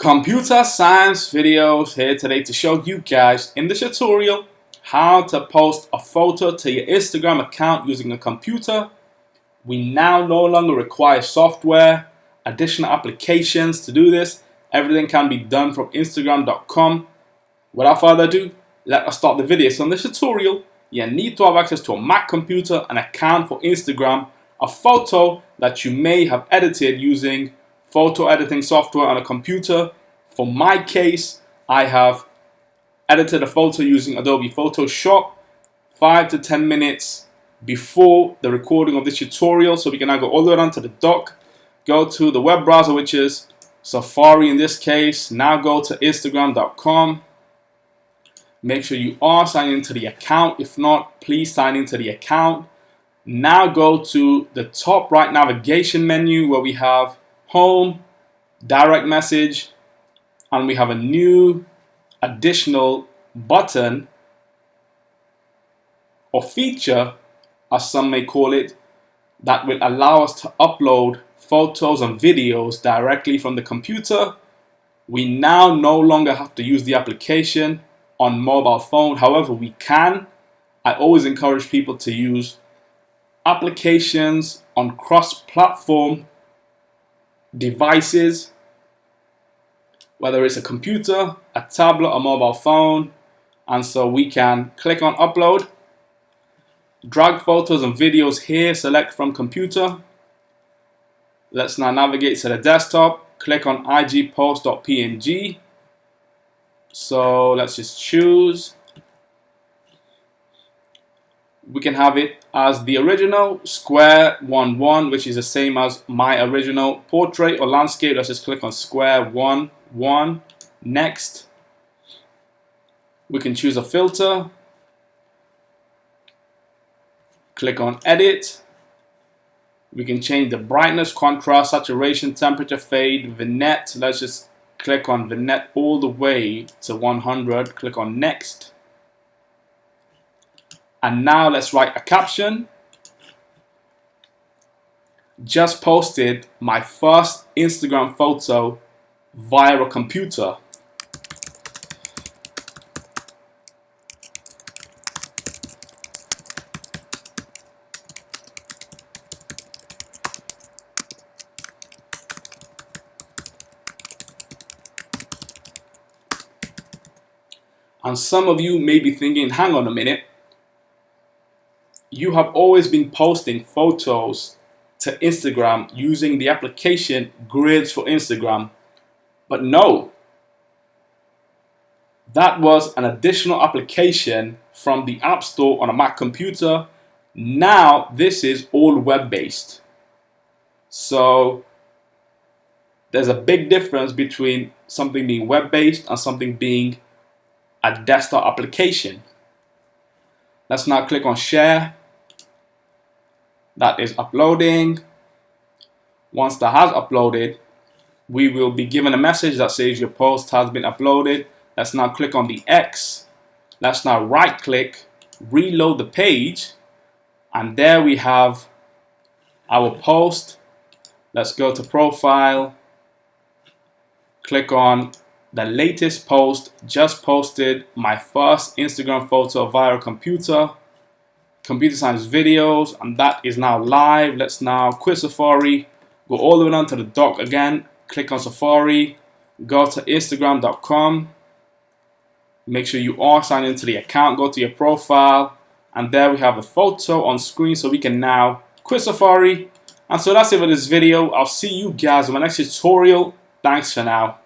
Computer science videos here today to show you guys in this tutorial how to post a photo to your Instagram account using a computer. We now no longer require software, additional applications to do this. Everything can be done from Instagram.com. Without further ado, let us start the video. So in this tutorial, you need to have access to a Mac computer, an account for Instagram, a photo that you may have edited using photo editing software on a computer. For my case, I have edited a photo using Adobe Photoshop 5 to 10 minutes before the recording of this tutorial. So we can now go all the way down to the dock, go to the web browser, which is Safari in this case. Now go to Instagram.com. Make sure you are signed into the account. If not, please sign into the account. Now go to the top right navigation menu where we have Home, Direct Message, and we have a new additional button or feature, as some may call it, that will allow us to upload photos and videos directly from the computer. We now no longer have to use the application on mobile phone. However, we can. I always encourage people to use applications on cross-platform devices, whether it's a computer, a tablet, a mobile phone. And so we can click on upload, drag photos and videos here, select from computer. Let's now navigate to the desktop, click on igpost.png. So let's just choose. We can have it as the original square 1:1, which is the same as my original portrait or landscape. Let's just click on square 1:1. Next, we can choose a filter. Click on edit. We can change the brightness, contrast, saturation, temperature, fade, vignette. Let's just click on vignette all the way to 100. Click on next. And now let's write a caption. Just posted my first Instagram photo via a computer. And some of you may be thinking, hang on a minute. You have always been posting photos to Instagram using the application Grids for Instagram. But no, that was an additional application from the App Store on a Mac computer. Now this is all web-based. So there's a big difference between something being web-based and something being a desktop application. Let's now click on share. That is uploading. Once that has uploaded, we will be given a message that says your post has been uploaded. Let's now click on the X. Let's now right click, reload the page, and there we have our post. Let's go to profile, click on the latest post. Just posted my first Instagram photo via a computer science videos, and that is now live. Let's now quit Safari, go all the way down to the dock again, click on Safari, go to Instagram.com, make sure you are signed into the account, go to your profile, and there we have a photo on screen. So we can now quit Safari. And so that's it for this video. I'll see you guys in my next tutorial. Thanks for now.